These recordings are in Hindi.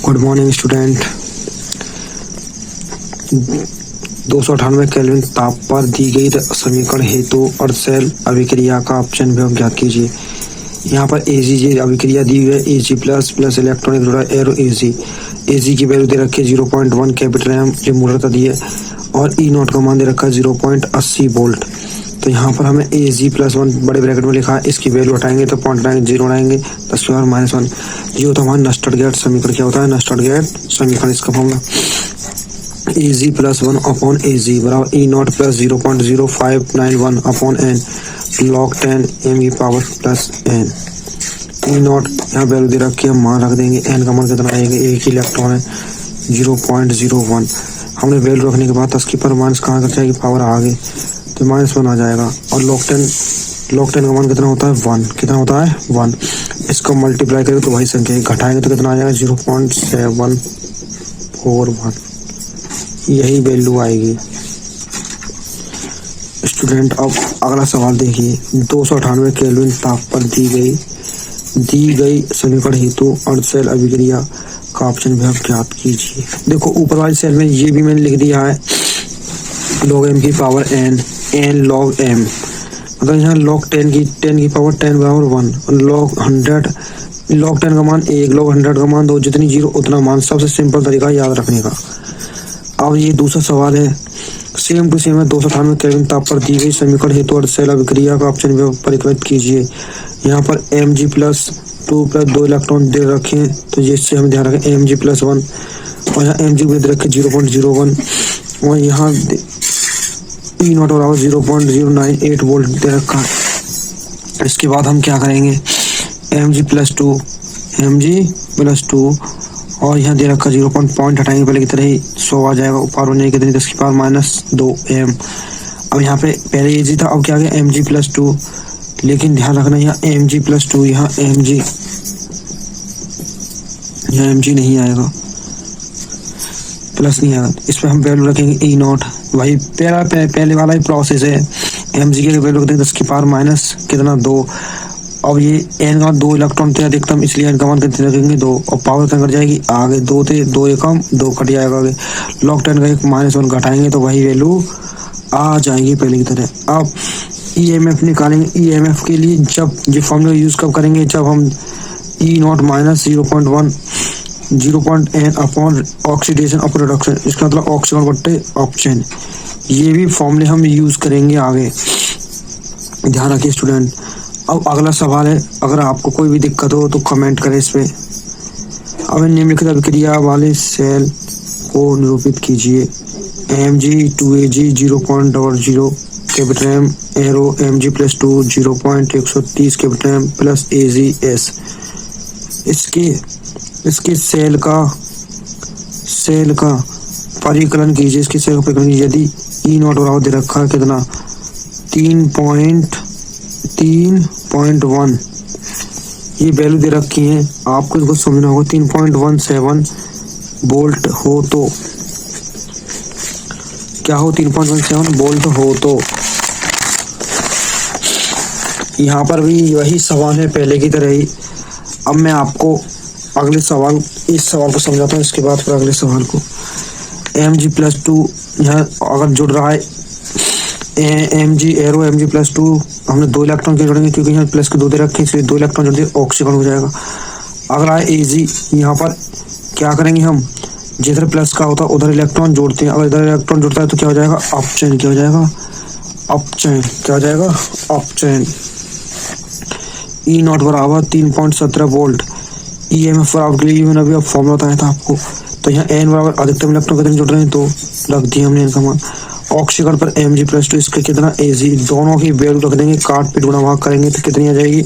Good morning student. 298 केल्विन ताप पर दी गई समीकरण हेतु अर्धशैल अभिक्रिया का अपचयन विभव ज्ञात कीजिए। यहाँ पर Ag अभिक्रिया दी हुई है, Ag प्लस प्लस इलेक्ट्रॉनिक जुड़ा एरो Ag की वैल्यू दे रखी है 0.1 कैपिटल एम जो मूलतः दी है, और ई नॉट का मान दे रखा है 0.80 वोल्ट। तो यहाँ पर हमें Ag प्लस 1 बड़े ब्रैकेट में लिखा है, इसकी वैल्यू हटाएंगे तो 0.90 बनाएंगे 10 की पावर -1। ये होता है हमारा नस्टर्ड गेट समीकरण। क्या होता है नस्टर्ड गेट समीकरण? इसका formula Ag plus 1 upon Ag बराबर E naught plus 0.0591 upon n log 10 M की power plus n. E naught यहाँ वैल्यू दे रखी है, मान रख देंगे। एन का मान कितना आएगा? एक ही इलेक्ट्रॉन है 0.01। हमने वैल्यू रखने के बाद 10 की पावर माइनस कहाँ कर जाएगी? पावर आगे तो -1 आ जाएगा। और लॉग 10 का मान कितना होता है? 1। कितना होता है? 1। इसको मल्टीप्लाई करें तो वही संख्या घटाएंगे तो कितना आ जाएगा? 0.741। यही वैल्यू आएगी। स्टूडेंट अब अगला सवाल देखिए। 298 केल्विन ताप पर दी गई समीकरण हेतु अर्धशैल अभिक्रिया का अपचयन विभव ज्ञात कीजिए। देखो ऊपर वाली सेल में ये भी मैंने लिख दिया है log m की पावर n log m, मतलब यहाँ log 10 की पावर 10 बराबर 1, log 100 log 10 का मान 1, log 100 का मान 2, जितनी जीरो उतना मान। सबसे सिंपल तरीका याद रखने का। अब ये दूसरा सवाल है, सेम टू सेम है। 298 केल्विन ताप पर दी गई समीकरण हेतु अर्धशैल अभिक्रिया का अपचयन विभव परिकलित कीजिए। यहाँ पर Mg प्लस 2 प्लस 2 इलेक्ट्रॉन दे रखे हैं, तो जिससे हमें ध्यान रखें Mg प्लस 1, और यहाँ Mg भी दे रखे 0.01, और यहाँ ई नॉट बराबर 0.098 वोल्ट दे रखा है। इसके बाद हम क्या करेंगे? Mg प्लस 2 और यहाँ दे रखा 0 पॉइंट हटाएंगे पहले की तरह ही 100 आ जाएगा। ऊपर होने कितनी 10 की पावर -2 m। अब यहाँ पे पहले Ag था, अब क्या आ गया? Mg plus 2। लेकिन ध्यान रखना यहाँ Mg प्लस 2, यहाँ Mg नहीं आएगा, प्लस नहीं आएगा। इस पर हम वैल्यू रखेंगे ई नॉट। वही पहले वाला ही प्रोसेस है। Mg की वैल्यू रखेंगे 10 की पावर माइनस कितना 2। अब ये n का 2 इलेक्ट्रॉन थे अधिकतम, इसलिए n का मान कितने रखेंगे 2, और पावर कितना कट जाएगी आगे 2 थे 2 एकम 2 कट जाएगा आगे। log 10 का एक -1 घटाएंगे तो वही वैल्यू आ जाएगी पहले की तरह। अब EMF निकालेंगे। EMF के लिए जब ये फॉर्मूला यूज कब करेंगे? जब हम E naught minus 0.n upon oxidation और प्रोडक्शन, इसका मतलब ऑक्सीजन बट्टे ऑप्शन, ये भी फॉर्मूले हम यूज करेंगे आगे। ध्यान रखिए स्टूडेंट। अब अगला सवाल है, अगर आपको कोई भी दिक्कत हो तो कमेंट करें इस पे। अब निम्नलिखित अभिक्रिया वाले सेल को निरूपित कीजिए। Mg2Ag 0.00 capital M arrow Mg plus 2 0.130 capital M plus AgS। इसके सेल का परिकलन कीजिए। इसके सेल का परिकलन कीजिए। यदि ई नॉट बराबर दे रखा है कितना 3.1, ये वैल्यू दे रखी है, आपको इसको समझना होगा। 3.17 वोल्ट हो तो क्या हो? 3.17 वोल्ट हो तो यहाँ पर भी वही सवाल है पहले की तरह ही। अब मैं आपको अगले सवाल इस सवाल को समझाता हूँ, इसके बाद फिर अगले सवाल को। Mg प्लस 2 यहाँ अगर जुड़ रहा है Mg एरो Mg प्लस 2, हमने 2 इलेक्ट्रॉन के जोड़ेंगे क्योंकि यहाँ प्लस के 2 दे रखे, इसलिए 2 इलेक्ट्रॉन जोड़ दिए, ऑक्सीजन हो जाएगा। अगला है Ag, यहाँ पर क्या करेंगे हम? जिधर प्लस का होता है उधर इलेक्ट्रॉन जोड़ते हैं। अगर इधर इलेक्ट्रॉन जुड़ता है तो क्या हो जाएगा? अपचयन। क्या हो जाएगा? अपचयन। क्या हो जाएगा? अपचयन। ई नॉट बराबर 3.17 वोल्ट। EMF बराबर के लिए मैंने अभी फॉर्मूला बताया था आपको। तो यहाँ n बराबर अधिकतम इलेक्ट्रॉन कितने जुड़ रहे हैं, तो रख दिए हमने n का मान। ऑक्सीजन पर Mg प्लस 2, इसका कितना Ag, दोनों की वैल्यू रख देंगे, काट पीट गुणा भाग करेंगे तो कितनी आ जाएगी?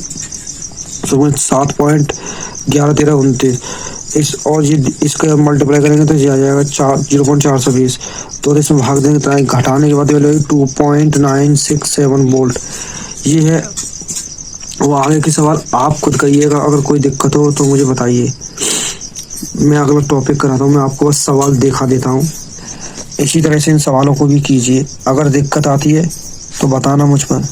7.111329। इस और ये इसका मल्टीप्लाई करेंगे तो ये आ जाएगा 0.420। तो इसमें भाग देंगे तो घटाने के बाद वैल्यू 2.967 वोल्ट। ये है वो। आगे के सवाल आप खुद करिएगा। अगर कोई दिक्कत हो तो मुझे बताइए, मैं अगला टॉपिक कराता हूँ। मैं आपको बस सवाल दिखा देता हूँ। इसी तरह से इन सवालों को भी कीजिए। अगर दिक्कत आती है तो बताना मुझ पर।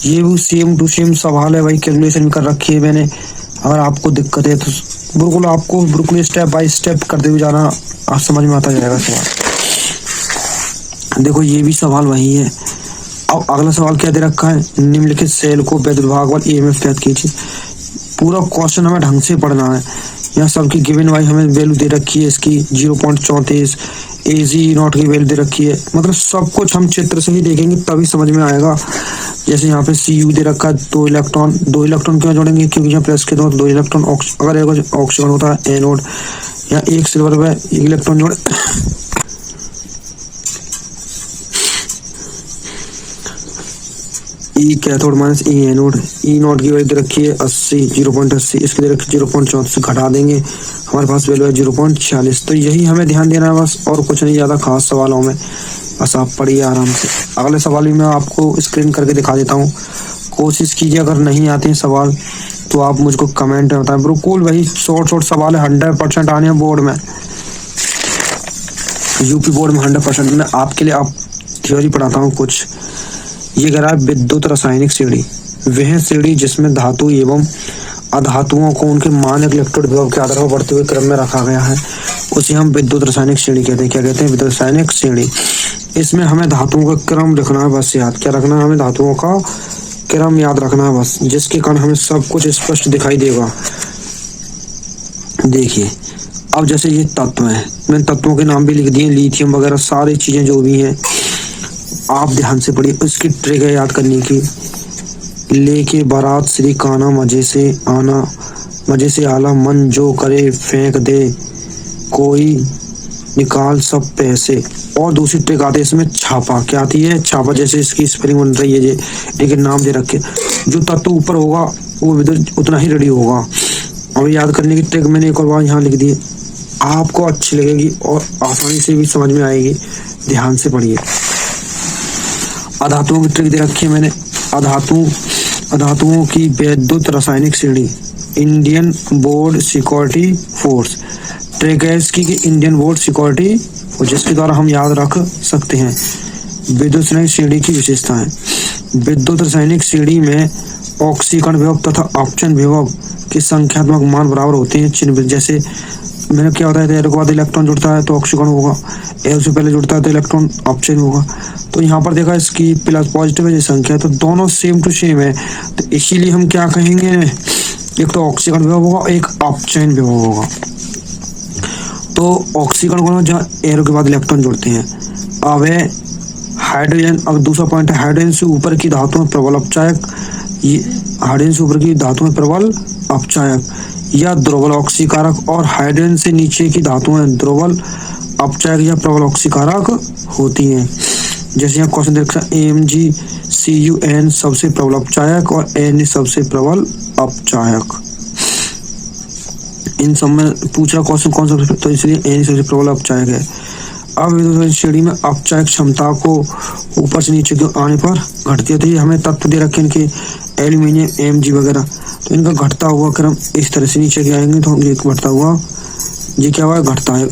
ये भी सेम टू सेम सवाल है भाई, कैलकुलेशन भी कर रखी है मैंने। अगर आपको दिक्कत है तो बिल्कुल आपको बिल्कुल स्टेप बाय स्टेप करते हुए जाना, आप समझ में आता जाएगा सवाल। देखो ये भी सवाल वही है। अब अगला सवाल क्या दे रखा है, निम्नलिखित सेल को विद्युत भाग वाले ईएमएफ ज्ञात कीजिए। पूरा क्वेश्चन हमें ढंग से पढ़ना है। यहाँ सबकी गिवन वाई हमें वैल्यू दे रखी है, इसकी 0.34, एजी नॉट की वैल्यू दे रखी है। मतलब सब कुछ हम चित्र से ही देखेंगे तभी समझ में आएगा। जैसे यहाँ पे सी यू दे रखा है, 2 इलेक्ट्रॉन। 2 इलेक्ट्रॉन क्यों जोड़ेंगे, क्योंकि यहाँ प्लस के 2 इलेक्ट्रॉन, अगर एक ऑक्सीजन होता है एनोड, यहाँ एक सिल्वर में 1 इलेक्ट्रॉन जोड़े। ई cathode minus E anode. E not की वैल्यू दे रखी है 80, 0.80, इसकी दे रखी 0.34 घटा देंगे, हमारे पास वैल्यू है 0.46। तो यही हमें ध्यान देना है बस, और कुछ नहीं ज़्यादा खास सवालों में, बस आप पढ़िए आराम से। अगले सवाल भी मैं आपको स्क्रीन करके दिखा देता हूँ, कोशिश कीजिए। अगर नहीं आते हैं सवाल तो आप मुझको कमेंट में बताएं। बिल्कुल वही शॉर्ट सवाल है, 100% आने हैं बोर्ड में, यूपी बोर्ड में 100%। मैं आपके लिए आप थ्योरी पढ़ाता हूँ कुछ। ये कह रहा है विद्युत रासायनिक श्रेणी, वह श्रेणी जिसमें धातु एवं अधातुओं को उनके मानक इलेक्ट्रोड विभव के आधार पर बढ़ते हुए क्रम में रखा गया है, उसे हम विद्युत रासायनिक श्रेणी कहते हैं। क्या कहते हैं, विद्युत रासायनिक श्रेणी। इसमें हमें धातुओं का क्रम रखना है, बस याद क्या रखना है, हमें धातुओं का क्रम याद रखना है बस, जिसके कारण हमें सब कुछ स्पष्ट दिखाई देगा। देखिए अब जैसे ये तत्व है, मैंने तत्वों के नाम भी लिख दिए, लिथियम वगैरह सारी चीजें जो भी हैं, आप ध्यान से पढ़िए। उसकी ट्रिक है याद करने की, लेके बारात श्री काना मजे से आना, मजे से आला मन जो करे फेंक दे, कोई निकाल सब पैसे। और दूसरी ट्रिक आती है इसमें छापा। क्या आती है, छापा। जैसे इसकी स्पेलिंग बन रही है, लेकिन नाम दे रखे, जो तत्व ऊपर होगा वो विद्युत उतना ही रेडी होगा। अब याद करने की ट्रिक मैंने एक और बार यहाँ लिख दी, आपको अच्छी लगेगी और आसानी से भी समझ में आएगी, ध्यान से पढ़िए। अधातुओं की ट्रिक दे रखी है मैंने, अधातुओं की विद्युत रासायनिक श्रेणी, Indian board security force. Trick है इसकी कि इंडियन बोर्ड सिक्योरिटी फोर्स, जिसके द्वारा हम याद रख सकते हैं। विद्युत रासायनिक श्रेणी की विशेषताएं, विद्युत रासायनिक श्रेणी में ऑक्सीकरण विभव तथा अपचयन विभव के संख्यात्मक मान बराबर होते हैं। चिन्ह जैसे मैंने क्या बताया था, एरो के बाद इलेक्ट्रॉन जुड़ता है तो ऑक्सीकरण होगा, एरो से पहले जुड़ता है तो इलेक्ट्रॉन अपचयन होगा। तो यहाँ पर देखा इसकी प्लस पॉजिटिव है संख्या, तो दोनों सेम टू सेम है, तो इसीलिए हम क्या कहेंगे, एक तो ऑक्सीकरण विभव होगा, एक अपचयन विभव होगा। तो ऑक्सीकरण होगा जहाँ एरो के बाद इलेक्ट्रॉन जुड़ते हैं। अब है हाइड्रोजन। अब दूसरा पॉइंट है, हाइड्रोजन से ऊपर की धातु में प्रबल अपचायक, हाइड्रोजन से ऊपर की धातु में प्रबल अपचायक या दुर्बल ऑक्सीकारक, और हाइड्रोजन से नीचे की धातुएं दुर्बल अपचायक या प्रबल ऑक्सीकारक होती हैं। जैसे यहाँ क्वेश्चन देखा, AmGCuN सबसे प्रबल अपचायक और Na सबसे प्रबल अपचायक। इन सब में पूछा क्वेश्चन कौन सा, तो इसलिए Na सबसे प्रबल अपचायक है। अब विद्युत श्रेणी में अपचायक क्षमता को ऊपर से नीचे के आने पर घटती है। हमें तत्व दे रखे इनके, एल्यूमिनियम Mg वगैरह, तो इनका घटता हुआ क्रम इस तरह से नीचे के आएंगे, तो ये घटता हुआ, ये क्या हुआ, घटता है।